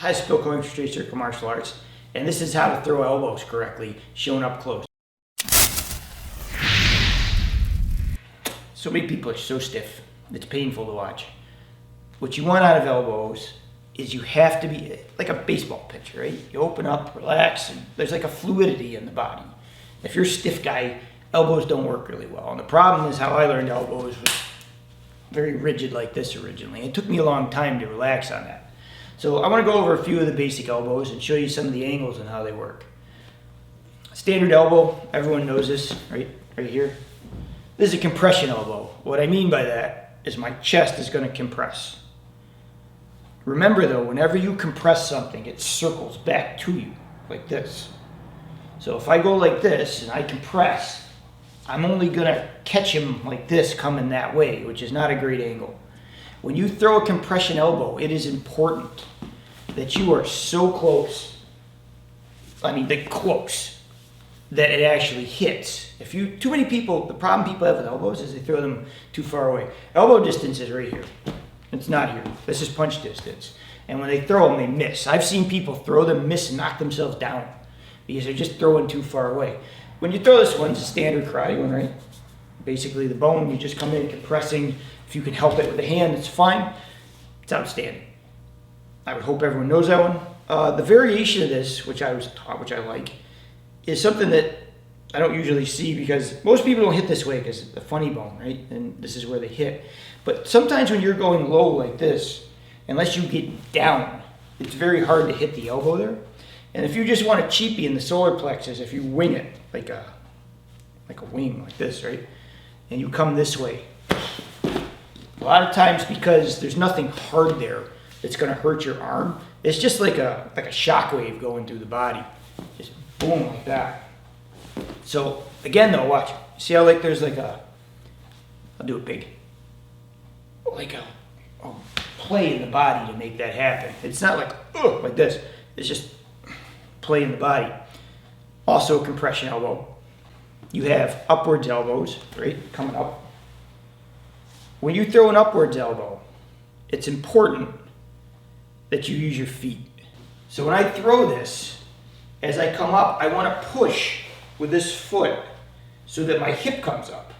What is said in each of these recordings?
Hi, it's Bill calling for Straight Circle Martial Arts, and this is how to throw elbows correctly, shown up close. So many people are so stiff, it's painful to watch. What you want out of elbows is you have to be like a baseball pitcher, right? You open up, relax, and there's like a fluidity in the body. If you're a stiff guy, elbows don't work really well. And the problem is how I learned elbows was very rigid like this originally. It took me a long time to relax on that. So I want to go over a few of the basic elbows and show you some of the angles and how they work. Standard elbow, everyone knows this, right here. This is a compression elbow. What I mean by that is my chest is going to compress. Remember though, whenever you compress something, it circles back to you like this. So if I go like this and I compress, I'm only going to catch him like this coming that way, which is not a great angle. When you throw a compression elbow, it is important that you are so close, close, that it actually hits. Too many people, the problem people have with elbows is they throw them too far away. Elbow distance is right here. It's not here. This is punch distance. And when they throw them, they miss. I've seen people throw them, miss, and knock themselves down because they're just throwing too far away. When you throw this one, it's a standard karate one, right? Basically the bone, you just come in compressing. If you can help it with the hand, it's fine. It's outstanding. I would hope everyone knows that one. The variation of this, which I was taught, which I like, is something that I don't usually see because most people don't hit this way because it's a funny bone, right? And this is where they hit. But sometimes when you're going low like this, unless you get down, it's very hard to hit the elbow there. And if you just want a cheapie in the solar plexus, if you wing it like a wing like this, right? And you come this way, a lot of times because there's nothing hard there that's going to hurt your arm, it's just like a shock wave going through the body. Just boom, like that. So again though, watch. See how there's I'll do it big. Like a play in the body to make that happen. It's not like this. It's just play in the body. Also a compression elbow. You have upwards elbows, right? Coming up. When you throw an upwards elbow, it's important that you use your feet. So when I throw this, as I come up, I want to push with this foot so that my hip comes up.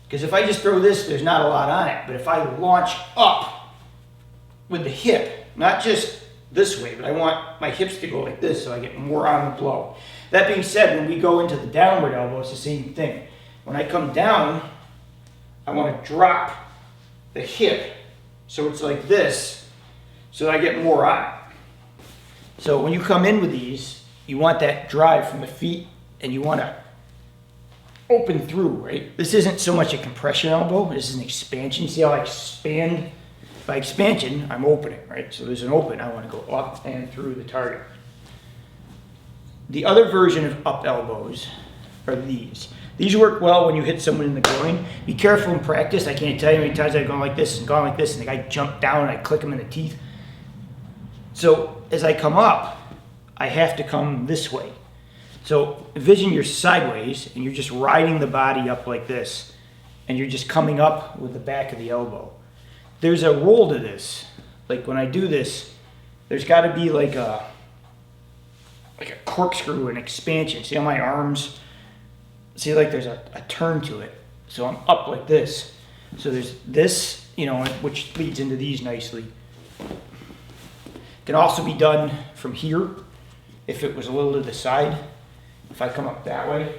Because if I just throw this, there's not a lot on it. But if I launch up with the hip, not just this way, but I want my hips to go like this so I get more on the blow. That being said, when we go into the downward elbow, it's the same thing. When I come down, I want to drop the hip so it's like this so I get more on it. So when you come in with these, you want that drive from the feet and you want to open through, right? This isn't so much a compression elbow, this is an expansion. See how I expand? By expansion, I'm opening, right? So there's an open, I want to go up and through the target. The other version of up elbows are these. These work well when you hit someone in the groin. Be careful in practice. I can't tell you how many times I've gone like this and gone like this and the guy jumped down and I click him in the teeth. So as I come up, I have to come this way. So envision you're sideways and you're just riding the body up like this and you're just coming up with the back of the elbow. There's a roll to this. Like when I do this, there's got to be like a corkscrew, an expansion. See how my arms, see there's a turn to it. So I'm up like this. So there's this, which leads into these nicely. Can also be done from here if it was a little to the side. If I come up that way.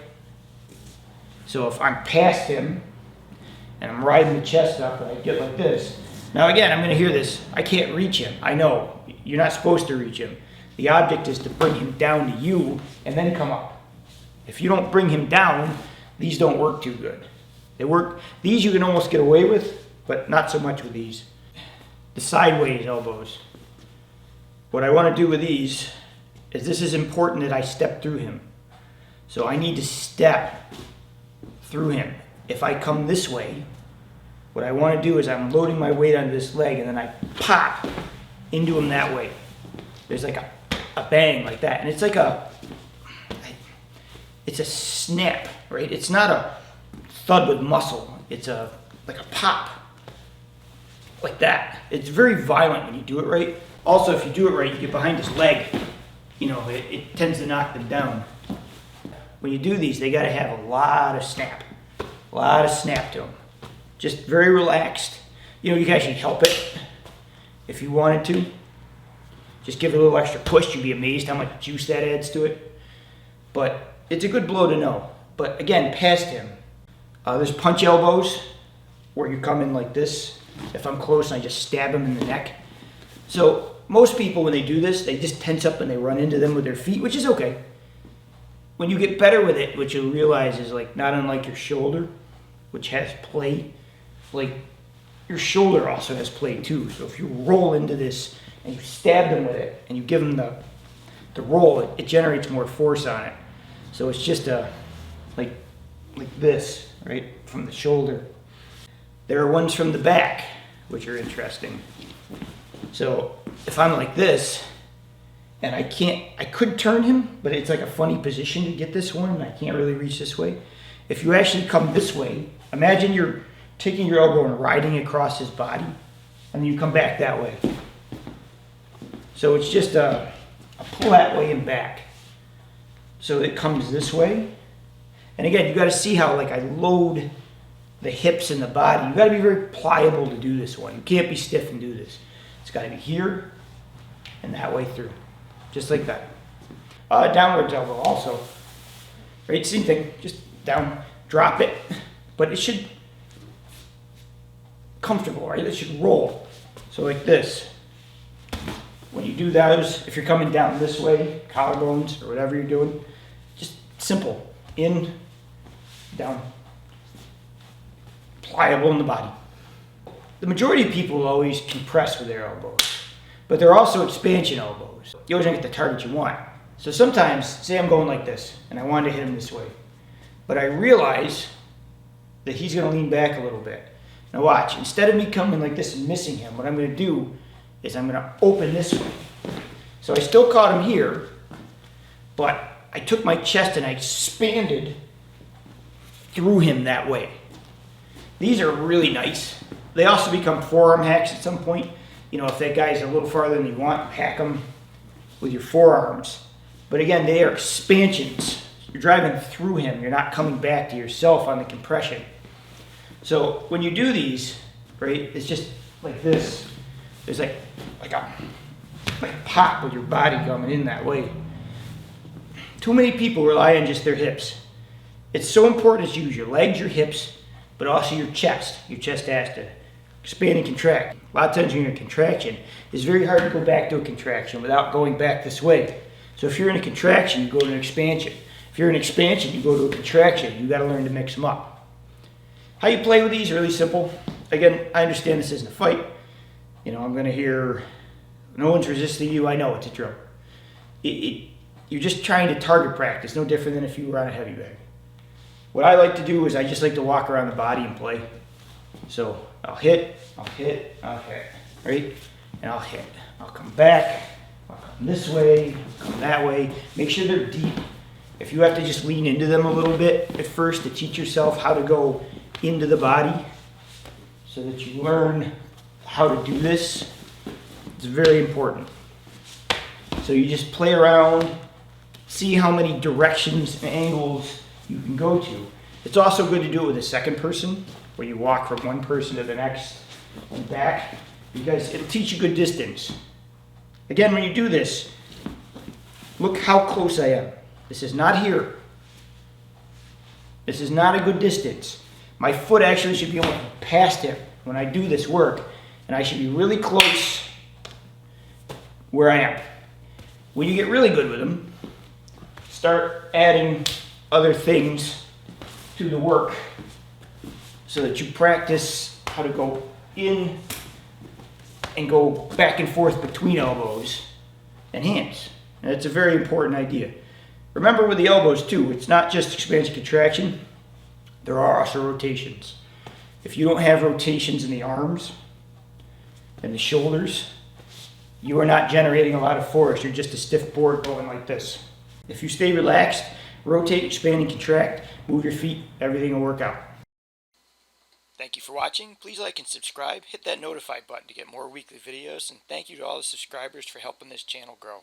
So if I'm past him and I'm riding the chest up and I get like this. Now again, I'm going to hear this. I can't reach him. I know. You're not supposed to reach him. The object is to bring him down to you and then come up. If you don't bring him down, these don't work too good. These you can almost get away with, but not so much with these. The sideways elbows. What I want to do with these is this is important that I step through him. So I need to step through him. If I come this way, what I want to do is I'm loading my weight onto this leg and then I pop into him that way. There's like a bang like that. And it's like it's a snap, right? It's not a thud with muscle. It's like a pop like that. It's very violent when you do it right. Also, if you do it right, you get behind his leg, you know, it tends to knock them down. When you do these, they got to have a lot of snap to them. Just very relaxed. You know, you can actually help it if you wanted to. Just give it a little extra push. You'd be amazed how much juice that adds to it. But it's a good blow to know. But again, past him, there's punch elbows where you come in like this. If I'm close, I just stab him in the neck. So most people, when they do this, they just tense up and they run into them with their feet, which is okay. When you get better with it, what you'll realize is, like, not unlike your shoulder, which has play, like, your shoulder also has play too. So if you roll into this and you stab them with it and you give them the roll, it generates more force on it. So it's just like this, right, from the shoulder. There are ones from the back, which are interesting. So if I'm like this, and I could turn him, but it's like a funny position to get this one, and I can't really reach this way. If you actually come this way, imagine you're taking your elbow and riding across his body, and then you come back that way. So it's just a pull that way and back. So it comes this way. And again, you got to see how, like, I load the hips and the body. You got to be very pliable to do this one. You can't be stiff and do this. It's got to be here and that way through. Just like that. Downwards elbow also. Right, same thing. Just down, drop it. But it should comfortable, right? It should roll. So like this. When you do those, if you're coming down this way, collarbones or whatever you're doing, just simple. In, down. Pliable in the body. The majority of people will always compress with their elbows, but there are also expansion elbows. You always don't get the target you want. So sometimes, say I'm going like this, and I want to hit him this way, but I realize that he's going to lean back a little bit. Now watch, instead of me coming like this and missing him, what I'm going to do is I'm going to open this way. So I still caught him here, but I took my chest and I expanded through him that way. These are really nice. They also become forearm hacks at some point. You know, if that guy's a little farther than you want, hack them with your forearms. But again, they are expansions. You're driving through him. You're not coming back to yourself on the compression. So when you do these, right, it's just like this. There's like a pop with your body coming in that way. Too many people rely on just their hips. It's so important to use your legs, your hips, but also your chest. Your chest has to expand and contract. A lot of times when you're in a contraction, it's very hard to go back to a contraction without going back this way. So if you're in a contraction, you go to an expansion. If you're in expansion, you go to a contraction. You got to learn to mix them up. How you play with these is really simple. Again, I understand this isn't a fight. You know, I'm going to hear, no one's resisting you. I know it's a drill. You're just trying to target practice, no different than if you were on a heavy bag. What I like to do is I just like to walk around the body and play. So I'll hit, right? And I'll hit. I'll come back, I'll come this way, I'll come that way. Make sure they're deep. If you have to just lean into them a little bit at first to teach yourself how to go into the body so that you learn how to do this, it's very important. So you just play around, see how many directions and angles you can go to. It's also good to do it with a second person, where you walk from one person to the next and back, because it'll teach you good distance. Again, when you do this, look how close I am. This is not here. This is not a good distance. My foot actually should be able past him when I do this work, and I should be really close where I am. When you get really good with them, start adding other things to the work so that you practice how to go in and go back and forth between elbows and hands. And it's a very important idea. Remember with the elbows too, it's not just expansion contraction, there are also rotations. If you don't have rotations in the arms and the shoulders, you are not generating a lot of force. You're just a stiff board going like this. If you stay relaxed, rotate, expand, and contract, move your feet, everything will work out. Thank you for watching. Please like and subscribe. Hit that notify button to get more weekly videos. And thank you to all the subscribers for helping this channel grow.